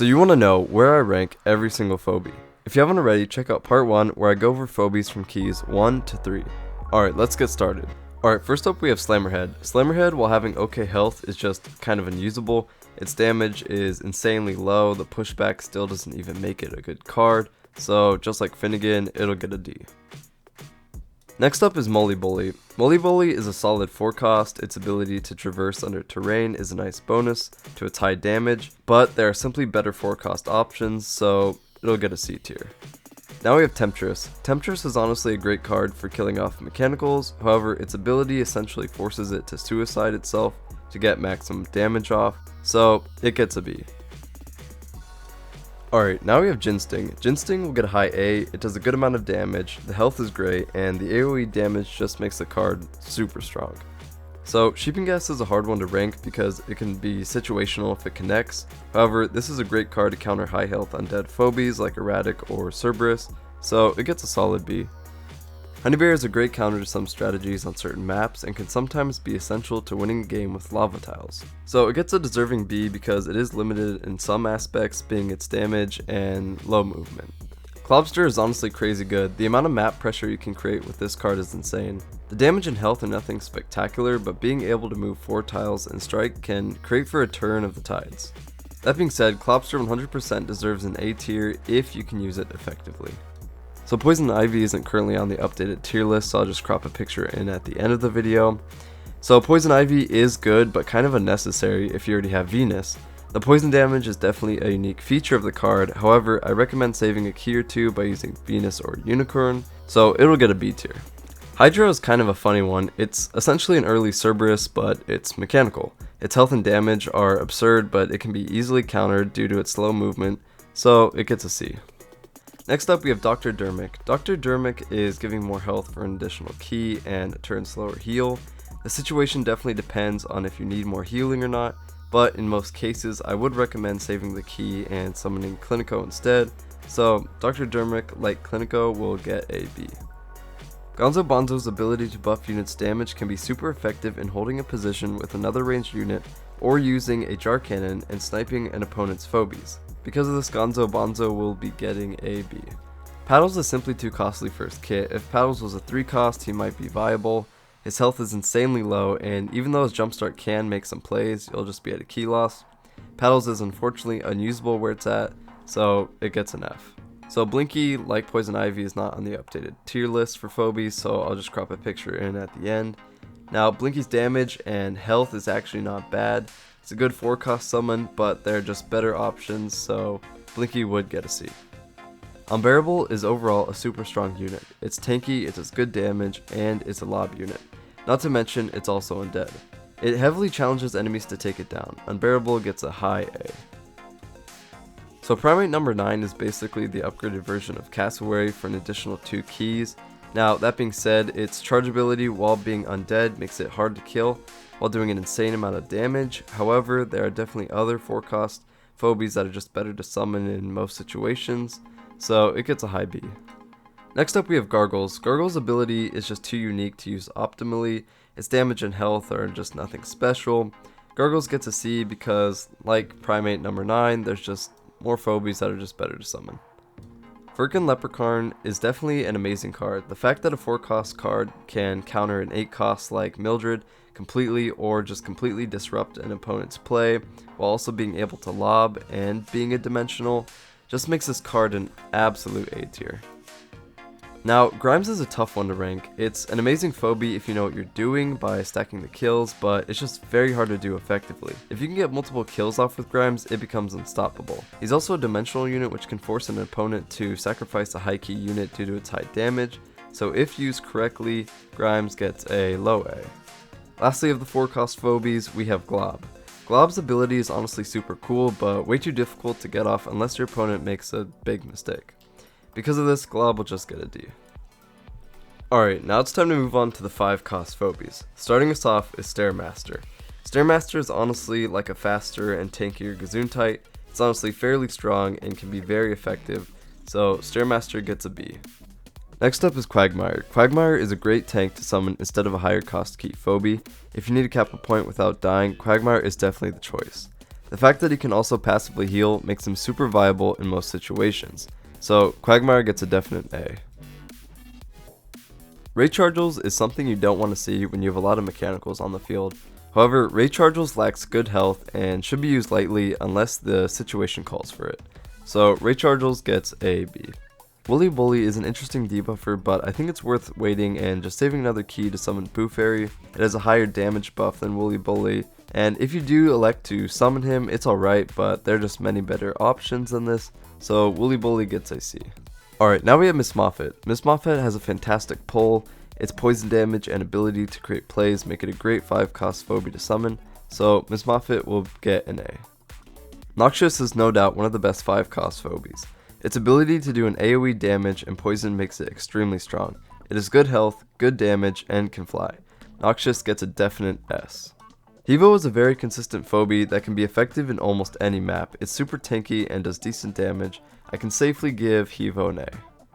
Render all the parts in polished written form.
So you want to know where I rank every single phobie. If you haven't already, check out part 1 where I go over phobies from keys 1 to 3. Alright, let's get started. Alright, first up we have Slammerhead. Slammerhead, while having okay health, is just kind of unusable. Its damage is insanely low, the pushback still doesn't even make it a good card, so just like Finnegan, it'll get a D. Next up is Moley Bully. Moley Bully is a solid 4 cost, its ability to traverse under terrain is a nice bonus to its high damage, but there are simply better 4 cost options, so it'll get a C tier. Now we have Temptress. Temptress is honestly a great card for killing off mechanicals, however its ability essentially forces it to suicide itself to get maximum damage off, so it gets a B. Alright, now we have Ginsting. Ginsting will get a high A, it does a good amount of damage, the health is great, and the AoE damage just makes the card super strong. So, Sheeping Gas is a hard one to rank because it can be situational if it connects, however this is a great card to counter high health undead phobies like Erratic or Cerberus, so it gets a solid B. Honeybear is a great counter to some strategies on certain maps and can sometimes be essential to winning a game with lava tiles. So it gets a deserving B because it is limited in some aspects, being its damage and low movement. Clobster is honestly crazy good. The amount of map pressure you can create with this card is insane. The damage and health are nothing spectacular, but being able to move 4 tiles and strike can create for a turn of the tides. That being said, Clobster 100% deserves an A tier if you can use it effectively. So Poison Ivy isn't currently on the updated tier list, so I'll just crop a picture in at the end of the video. So Poison Ivy is good, but kind of unnecessary if you already have Venus. The poison damage is definitely a unique feature of the card, however I recommend saving a key or 2 by using Venus or Unicorn, so it'll get a B tier. Hydra is kind of a funny one. It's essentially an early Cerberus, but it's mechanical. Its health and damage are absurd, but it can be easily countered due to its slow movement, so it gets a C. Next up we have Dr. Dermic. Dr. Dermic is giving more health for an additional key and a turn slower heal. The situation definitely depends on if you need more healing or not, but in most cases I would recommend saving the key and summoning Clinico instead, so Dr. Dermic, like Clinico, will get a B. Gonzo Bonzo's ability to buff units' damage can be super effective in holding a position with another ranged unit or using a jar cannon and sniping an opponent's phobies. Because of this, Gonzo Bonzo will be getting a B. Paddles is simply too costly for his kit. If Paddles was a 3 cost, he might be viable. His health is insanely low, and even though his jumpstart can make some plays, you'll just be at a key loss. Paddles is unfortunately unusable where it's at, so it gets an F. So Blinky, like Poison Ivy, is not on the updated tier list for phobies, so I'll just crop a picture in at the end. Now Blinky's damage and health is actually not bad. It's a good 4 cost summon, but there are just better options, so Blinky would get a C. Unbearable is overall a super strong unit. It's tanky, it does good damage, and it's a lob unit. Not to mention, it's also undead. It heavily challenges enemies to take it down. Unbearable gets a high A. So Primate number 9 is basically the upgraded version of Cassowary for an additional 2 keys. Now, that being said, its chargeability while being undead makes it hard to kill while doing an insane amount of damage. However, there are definitely other 4 cost phobies that are just better to summon in most situations, so it gets a high B. Next up we have Gargles. Gargles' ability is just too unique to use optimally. Its damage and health are just nothing special. Gargles gets a C because, like Primate number 9, there's just more phobies that are just better to summon. Furkin Leepricarn is definitely an amazing card. The fact that a 4 cost card can counter an 8 cost like Mildred completely or just completely disrupt an opponent's play while also being able to lob and being a dimensional just makes this card an absolute A tier. Now, Grimes is a tough one to rank. It's an amazing phobie if you know what you're doing by stacking the kills, but it's just very hard to do effectively. If you can get multiple kills off with Grimes, it becomes unstoppable. He's also a dimensional unit which can force an opponent to sacrifice a high key unit due to its high damage, so if used correctly, Grimes gets a low A. Lastly, of the 4 cost phobies, we have Glob. Glob's ability is honestly super cool, but way too difficult to get off unless your opponent makes a big mistake. Because of this, Glob will just get a D. Alright, now it's time to move on to the 5 cost phobies. Starting us off is Staremaster. Staremaster is honestly like a faster and tankier Gesundheit. It's honestly fairly strong and can be very effective, so Staremaster gets a B. Next up is Quagmire. Quagmire is a great tank to summon instead of a higher cost key phobie. If you need to cap a point without dying, Quagmire is definitely the choice. The fact that he can also passively heal makes him super viable in most situations, so Quagmire gets a definite A. Ray Chargels is something you don't want to see when you have a lot of mechanicals on the field. However, Ray Chargels lacks good health and should be used lightly unless the situation calls for it, so Ray Chargels gets a B. Moley Bully is an interesting debuffer, but I think it's worth waiting and just saving another key to summon Boofairy. It has a higher damage buff than Moley Bully, and if you do elect to summon him, it's alright, but there are just many better options than this, so Moley Bully gets a C. Alright, now we have Miss Moffat. Miss Moffat has a fantastic pull. Its poison damage and ability to create plays make it a great 5-cost Phobie to summon, so Miss Moffat will get an A. Noxious is no doubt one of the best 5-cost Phobies. Its ability to do an AoE damage and poison makes it extremely strong. It has good health, good damage, and can fly. Noxious gets a definite S. Heavo is a very consistent Phobie that can be effective in almost any map. It's super tanky and does decent damage. I can safely give Heavo an A.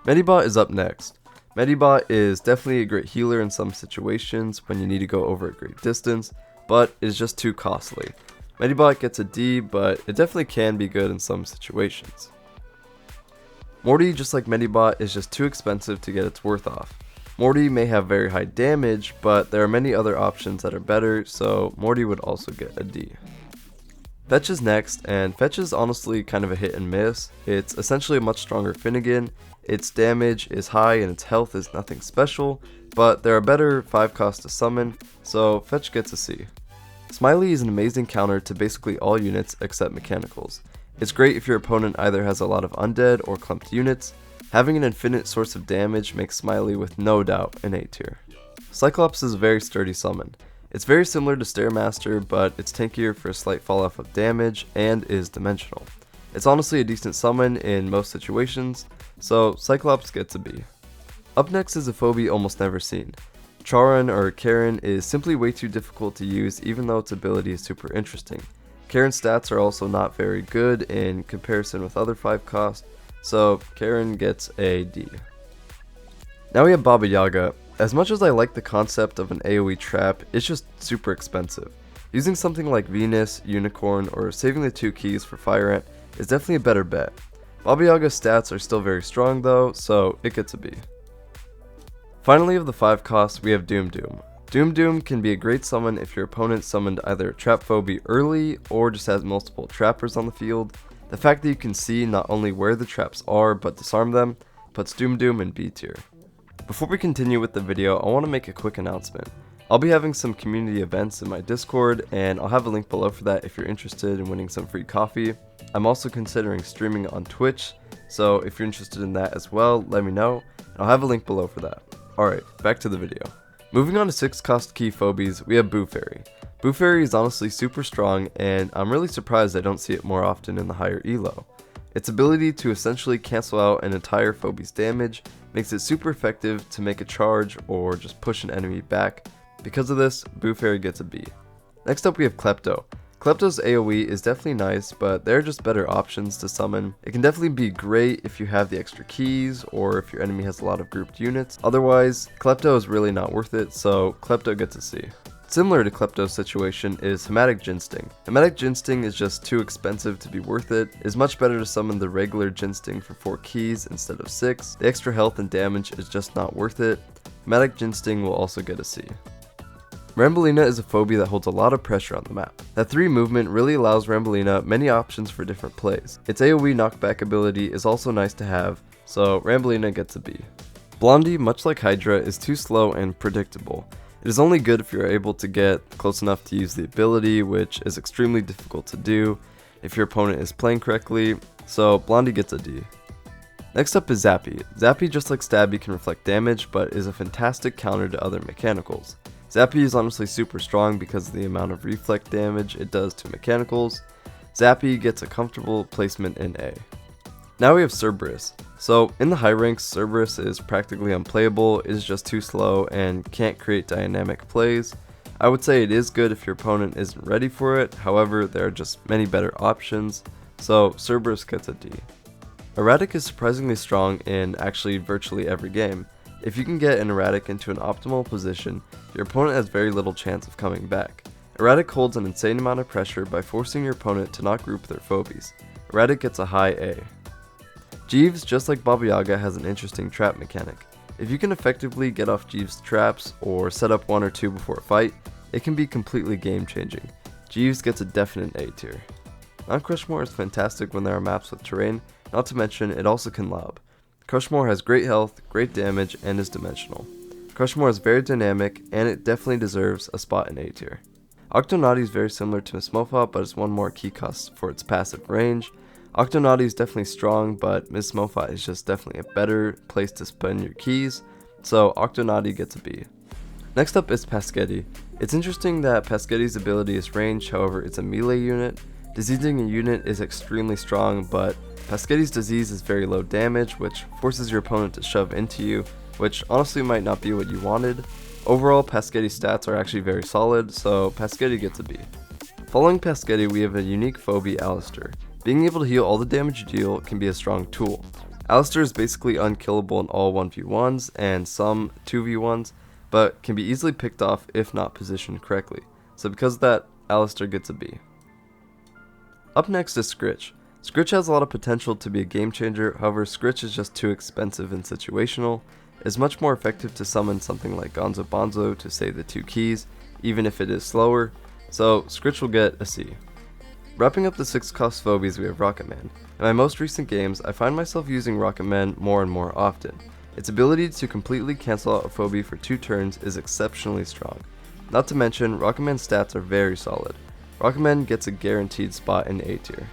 Medibot is up next. Medibot is definitely a great healer in some situations when you need to go over a great distance, but it is just too costly. Medibot gets a D, but it definitely can be good in some situations. Morty, just like Medibot, is just too expensive to get its worth off. Morty may have very high damage, but there are many other options that are better, so Morty would also get a D. Fetch is next, and Fetch is honestly kind of a hit and miss. It's essentially a much stronger Finnegan, its damage is high and its health is nothing special, but there are better 5-cost to summon, so Fetch gets a C. Smiley is an amazing counter to basically all units except mechanicals. It's great if your opponent either has a lot of undead or clumped units. Having an infinite source of damage makes Smiley with no doubt an A tier. Psyclops is a very sturdy summon. It's very similar to Staremaster, but it's tankier for a slight fall off of damage and is dimensional. It's honestly a decent summon in most situations, so Cyclops gets a B. Up next is a Phobie almost never seen. Charon or Charon is simply way too difficult to use even though its ability is super interesting. Charon's stats are also not very good in comparison with other 5-cost, so Charon gets a D. Now we have Baba Yaga. As much as I like the concept of an AoE trap, it's just super expensive. Using something like Venus, Unicorn, or saving the 2 keys for Fire Ant is definitely a better bet. Baba Yaga's stats are still very strong though, so it gets a B. Finally, of the 5-costs, we have Doom. Doom can be a great summon if your opponent summoned either a trap Phobie early or just has multiple trappers on the field. The fact that you can see not only where the traps are but disarm them puts Doom in B tier. Before we continue with the video, I want to make a quick announcement. I'll be having some community events in my Discord, and I'll have a link below for that if you're interested in winning some free coffee. I'm also considering streaming on Twitch, so if you're interested in that as well, let me know, and I'll have a link below for that. Alright, back to the video. Moving on to 6-cost key Phobies, we have Boofairy. Boofairy is honestly super strong, and I'm really surprised I don't see it more often in the higher elo. Its ability to essentially cancel out an entire Phobie's damage makes it super effective to make a charge or just push an enemy back. Because of this, Boofairy gets a B. Next up we have Klepto. Klepto's AoE is definitely nice, but there are just better options to summon. It can definitely be great if you have the extra keys or if your enemy has a lot of grouped units. Otherwise, Klepto is really not worth it, so Klepto gets a C. Similar to Klepto's situation is Hematic Ginsting. Hematic Ginsting is just too expensive to be worth it. It is much better to summon the regular Ginsting for 4 keys instead of 6. The extra health and damage is just not worth it. Hematic Ginsting will also get a C. Rambolina is a Phobie that holds a lot of pressure on the map. That 3 movement really allows Rambolina many options for different plays. Its AoE knockback ability is also nice to have, so Rambolina gets a B. Blondie, much like Hydra, is too slow and predictable. It is only good if you are able to get close enough to use the ability, which is extremely difficult to do if your opponent is playing correctly, so Blondie gets a D. Next up is Zappy. Zappy, just like Stabby, can reflect damage, but is a fantastic counter to other mechanicals. Zappy is honestly super strong because of the amount of reflect damage it does to mechanicals. Zappy gets a comfortable placement in A. Now we have Cerberus. So in the high ranks, Cerberus is practically unplayable, it is just too slow and can't create dynamic plays. I would say it is good if your opponent isn't ready for it, however there are just many better options, so Cerberus gets a D. Erratic is surprisingly strong in actually virtually every game. If you can get an Erratic into an optimal position, your opponent has very little chance of coming back. Erratic holds an insane amount of pressure by forcing your opponent to not group their Phobies. Erratic gets a high A. Jeeves, just like Baba Yaga, has an interesting trap mechanic. If you can effectively get off Jeeves' traps or set up 1 or 2 before a fight, it can be completely game changing. Jeeves gets a definite A tier. Non-Crushmore is fantastic when there are maps with terrain, not to mention it also can lob. Crushmore has great health, great damage, and is dimensional. Crushmore is very dynamic, and it definitely deserves a spot in A tier. Octo Naughty is very similar to Miss Moffat, but it's one more key cost for its passive range. Octo Naughty is definitely strong, but Miss Moffat is just definitely a better place to spend your keys, so Octo Naughty gets a B. Next up is Paschetti. It's interesting that Paschetti's ability is range, however it's a melee unit. Diseasing a unit is extremely strong, but Paschetti's disease is very low damage, which forces your opponent to shove into you, which honestly might not be what you wanted. Overall, Paschetti's stats are actually very solid, so Paschetti gets a B. Following Paschetti, we have a unique Phobie, Alistair. Being able to heal all the damage you deal can be a strong tool. Alistair is basically unkillable in all 1v1s and some 2v1s, but can be easily picked off if not positioned correctly. So because of that, Alistair gets a B. Up next is Scritch. Scritch has a lot of potential to be a game changer, however Scritch is just too expensive and situational. It is much more effective to summon something like Gonzo Bonzo to save the 2 keys, even if it is slower, so Scritch will get a C. Wrapping up the 6 cost Phobies, we have Rocket Man. In my most recent games, I find myself using Rocket Man more and more often. Its ability to completely cancel out a Phobie for 2 turns is exceptionally strong. Not to mention, Rocket Man's stats are very solid. Rocket Man gets a guaranteed spot in A tier.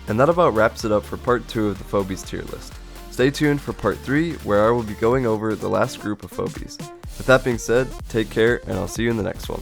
And that about wraps it up for part 2 of the Phobies tier list. Stay tuned for part 3, where I will be going over the last group of Phobies. With that being said, take care, and I'll see you in the next one.